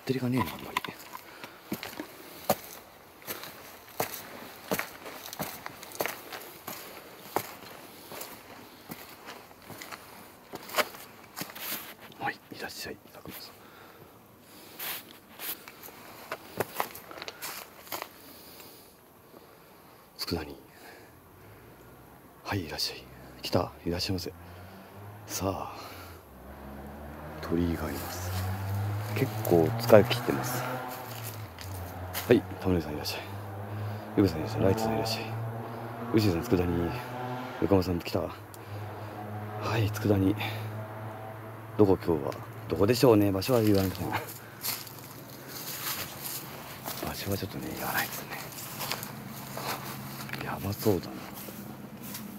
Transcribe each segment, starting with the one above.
テリーがねえな、あんまり。はい、いらっしゃい、佐久間さん。佃煮。はい、いらっしゃい。来た、いらっしゃいませ。さあ、鳥居があります。結構使い切ってます。はい、玉ねぎさんいらっしゃい。ゆかさんいらっしゃい。ライトさんいらっしゃい。うちさん、佃煮。横浜さん来た。はい、佃煮。どこ今日は。どこでしょうね。場所は言われません。場所はちょっとね、言わないですね。やばそうだな。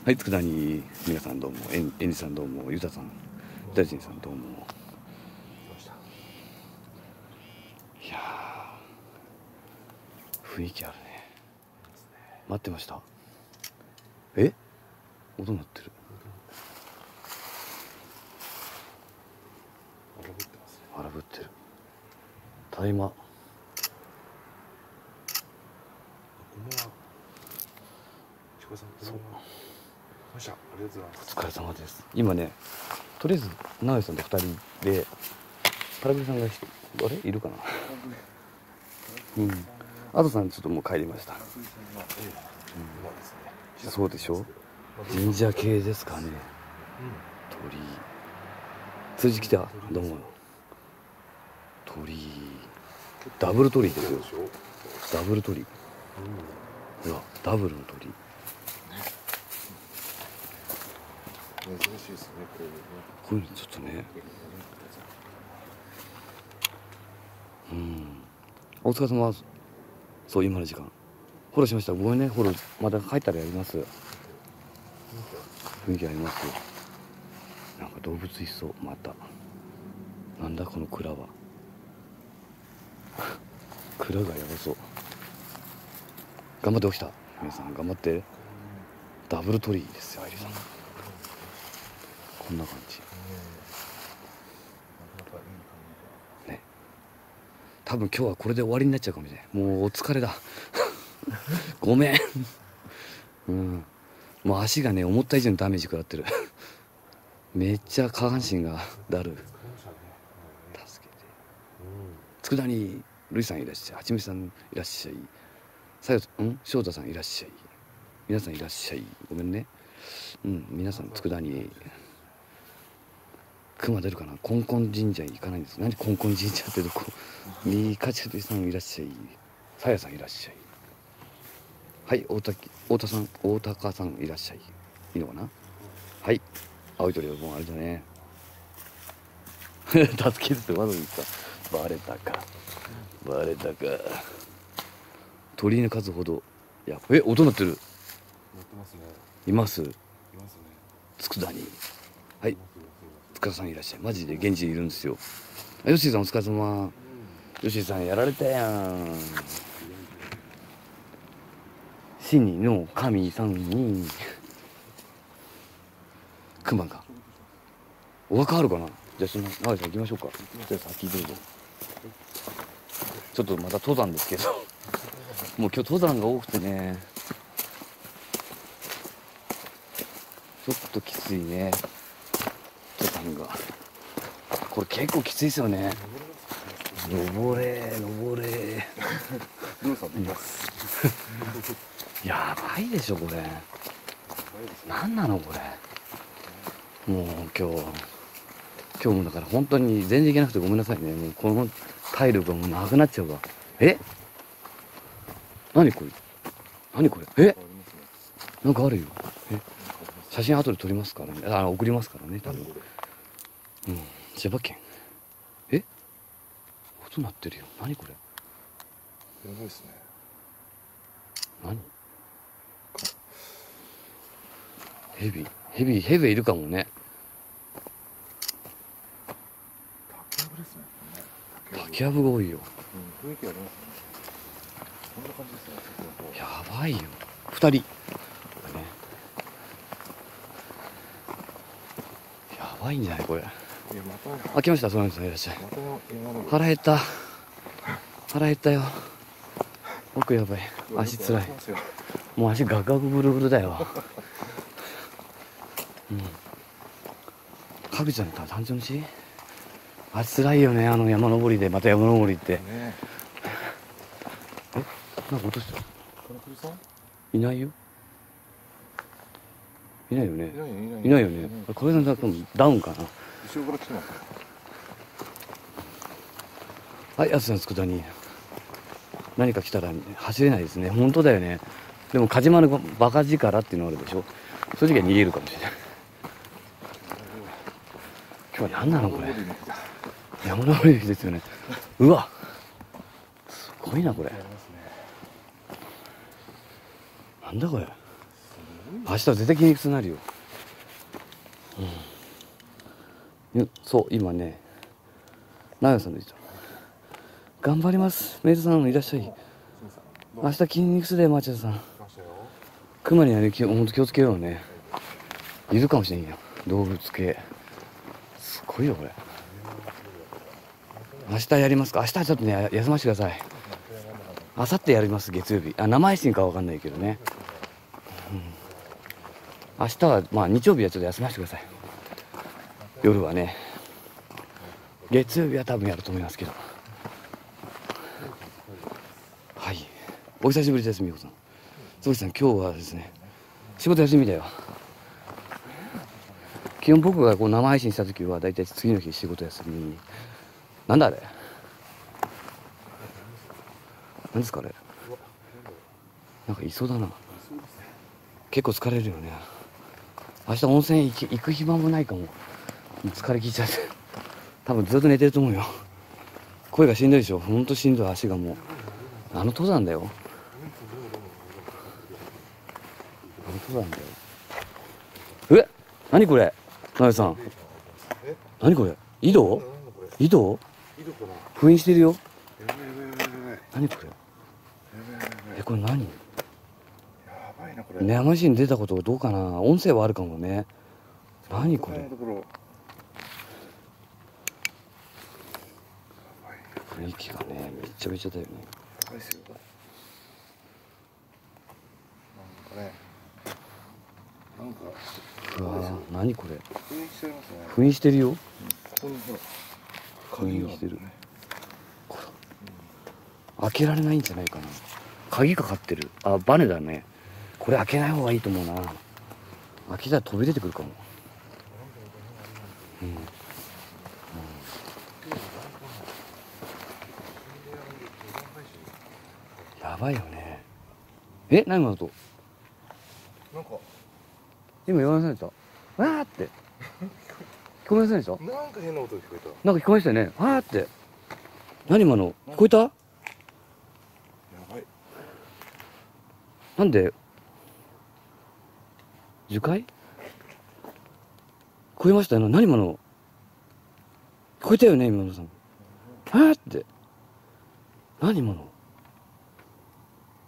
はい、佃煮。皆さんどうも。エニさんどうも。ゆたさん。大臣さんどうも。いやー、雰囲気あるね。待ってました。え、音鳴ってる。荒ぶってる。大麻。そう。お疲れ様です。今ね、とりあえず直江さんと2人でパラグリさんがあれいるかな。うん。アドさんちょっともう帰りました。うん、そうでしょ。神社系ですかね。鳥居。辻来た。どうも。鳥居。ダブル鳥居ですよ。ダブル鳥居。ほら、ダブルの鳥居。珍しいですね、こういうのちょっとね。うん。お疲れ様。そう、今の時間。フォローしました。ごめんね、フォロー。また帰ったらやります。雰囲気ありますよ。なんか動物いそう、また。なんだこの蔵は。蔵がやばそう。頑張って起きた。皆さん、頑張って。ダブル鳥居ですよ、愛理さん。こんな感じ。ね。多分今日はこれで終わりになっちゃうかもしれない。もうお疲れだ。ごめん。うん。もう足がね、思った以上にダメージ食らってる。めっちゃ下半身がだる。助けて。佃煮、ルイさんいらっしゃい。はちみさんいらっしゃい。翔太さんいらっしゃい。皆さんいらっしゃい。ごめんね。うん、皆さん佃煮。熊出るかな。コンコン神社に行かないんです。何コンコン神社ってどこ。三かちさんいらっしゃい。さやさんいらっしゃい。はい、大高さんいらっしゃい。いいのかな。はい、青い鳥はもうあれだね。助けるってわざと言った。バレたか。バレたか。鳥居の数ほど。いや、音鳴ってる。鳴ってますね。います。いますね。佃煮。はい。塚田さんいらっしゃい。マジで現地にいるんですよ。ヨッシーさんお疲れ様。ヨッシーさんやられたやん。死にの神さんに。クマか。お墓あるかな。じゃあその長井さん行きましょうか。じゃあ先どうぞ。ちょっとまた登山ですけど。もう今日登山が多くてね。ちょっときついね。登山が。これ結構きついですよね。登れ。やばいでしょこれ。何なのこれ。もう今日もだから本当に全然行けなくてごめんなさいね。もうこの体力がもうなくなっちゃうわ。何これ。なんかあるよ。写真後で撮りますからね。送りますからね多分。うん。千葉県。音鳴ってるよ。何これ。やばいですね。何。ヘビはいるかもね。竹やぶが多いよ。雰囲気ありますね。こんな感じですね。やばいよ。2人。やばいんじゃないこれ。来ました。そのさんいらっしゃい。腹減った。腹減ったよ。僕やばい。足つらい。もう足ガクガクブルブルだよ。うん。かぐちゃんの誕生日？足つらいよね、あの山登りで、また山登りって。ねえ、なんか落とした？金栗さん？いないよ。いないよね。いないよね。これのダウンかな。後ろから来てます。はい、やつさん佃煮。何か来たら走れないですね。本当だよね。でも、カジマのバカ力っていうのがあるでしょ。そういう時は逃げるかもしれない。今日は何なのこれ。山登りですよね。うわ、すごいなこれ。なんだこれ。明日は絶対筋肉痛になるよ。うん。そう、今ね、長さんでした。頑張ります。メイドさんいらっしゃい。明日筋肉痛で町田さん。クマにはね、ほんと気をつけようね。いるかもしれんよ。動物系。すごいよ、これ。明日やりますか？明日はちょっとね、休ませてください。明後日やります、月曜日。生配信かわかんないけどね。明日は、まあ日曜日はちょっと休ませてください。夜はね。月曜日は多分やると思いますけど。はい。お久しぶりです、美穂さん。つぶさん、今日はですね、仕事休みだよ。基本僕がこう生配信した時は、だいたい次の日仕事休み。なんだあれ？何ですかあれ？なんかいそうだな。結構疲れるよね。明日温泉行く暇もないかも。疲れ切っちゃって。多分ずっと寝てると思うよ。声がしんどいでしょ。ほんとしんどい、足がもう。あの登山だよ。あの登山だよ。え？何これ？なべさん。何これ？井戸？井戸？封印してるよ。何これ？これ何？ね、山市に出たことどうかな。音声はあるかもね。何これ？雰囲気がね、めちゃめちゃだよね。うわぁ、何これ？封印してるよ。ここにほら、封印してる。開けられないんじゃないかな。鍵かかってる。あ、バネだね。これ開けない方がいいと思うな。開けたら飛び出てくるかも。うん。やばいよね。え、何の音？なんか今言わませんでした？わーって。聞こえませんでした？なんか変な音聞こえた。なんか聞こえましたよね。わーって。何今の？聞こえた？やばい。なんで？樹海？聞こえましたよ。何今の？聞こえたよね、今のさん。わーって。何今の？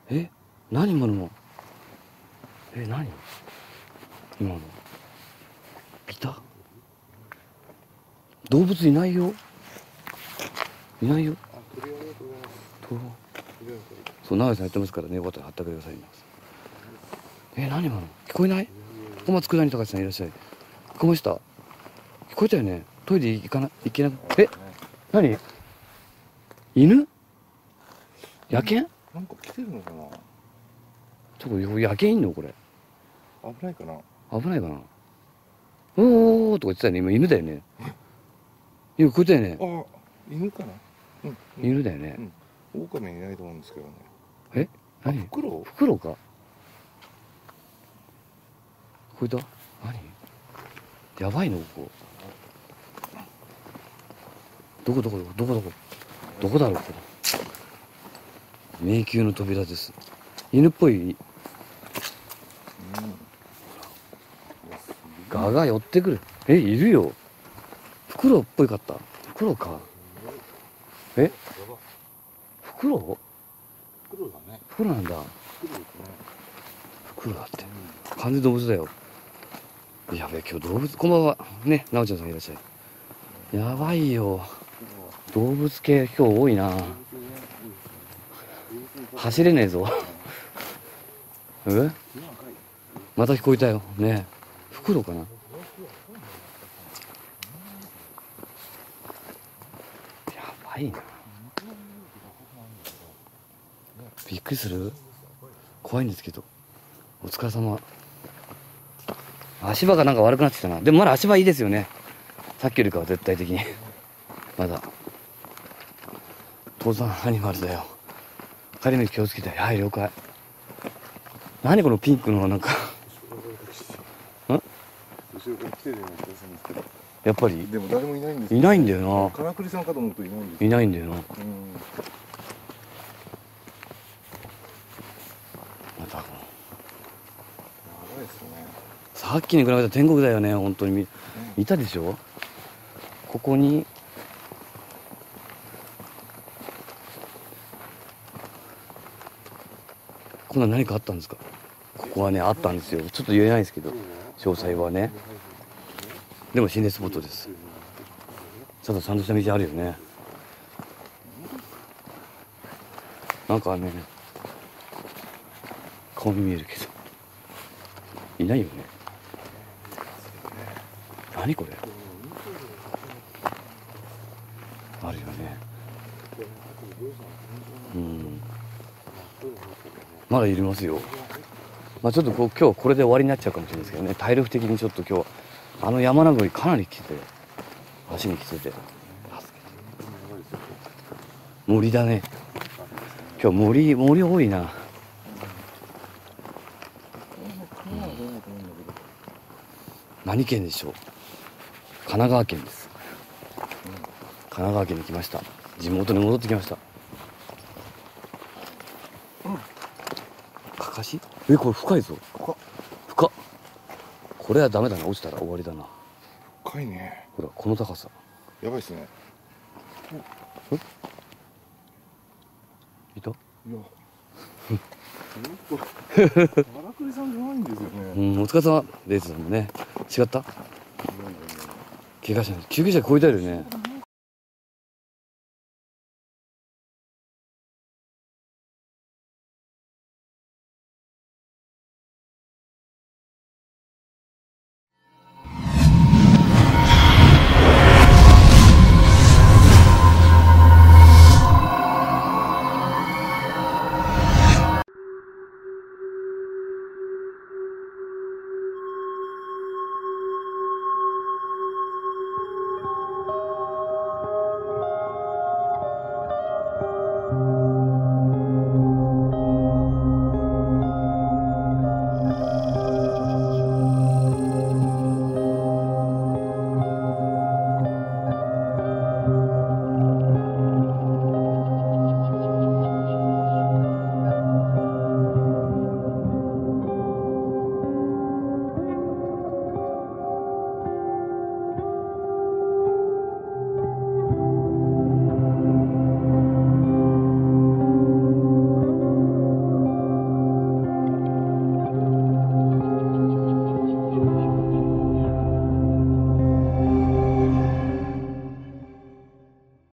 え？何今の？え、何？今の。いた？動物いないよ。いないよ。そう、長井さんやってますからね、よかったら貼ってください。え、何今の？聞こえない？小松倉に高橋さんいらっしゃい。聞こえました？聞こえたよね。トイレ行けなく。え、何？犬？野犬？なんか来てるのかな。ちょっと野犬いんのこれ？危ないかな。危ないかな。おーとか言ってたよね。今犬だよね。今こえたよね。あ、犬かな。犬だよね。狼いないと思うんですけどね。え？何？フクロウ？フクロウか？こえた？何？やばいのここ。どこだろうこれ。迷宮の扉です。犬っぽい。ガが寄ってくる。え、いるよ。フクロウっぽいかった。フクロウか。え？フクロウ？フクロウだね。フクロウなんだ。フクロウですね。フクロウだって。完全に動物だよ。やべえ、今日動物、こんばんは。ね、なおちゃんさんいらっしゃい。やばいよ。動物系今日多いな。走れねえぞえまた聞こえたよねえフクロウかな。やばいな。びっくりする。怖いんですけど。お疲れ様。足場がなんか悪くなってきたな。でもまだ足場いいですよね。さっきよりかは絶対的にまだ登山アニマルだよ。帰り道気をつけて。はい、了解。何このピンクのなんか後ろから来てるような気がするんですけど、やっぱりでも誰もいないんですよ。いないんだよな。金栗さんかと思うといないんですよ。いないんだよな。うん。またやばいですね。さっきに比べたら天国だよね。本当にいたでしょ。ここにこんな何かあったんですか。ここはねあったんですよ。ちょっと言えないですけど詳細はね。でも心霊スポットです。ちょっとちゃんとした道あるよね。なんかね顔に見えるけどいないよね。何これあるよね。うんまだいますよ。まあちょっと今日これで終わりになっちゃうかもしれないですけどね。体力的にちょっと今日あの山登りかなり来てて足に来てて森だね。今日森多いな。何県でしょう。神奈川県です。神奈川県に来ました。地元に戻ってきました。かかしこれ深いぞ。深っ。これはダメだな。落ちたら終わりだな。深いね。ほらこの高さやばいですね。いた。いや金栗さんじゃないんですよね。お疲れ様ですもんね。違った。怪我しない。救急車超えたよね。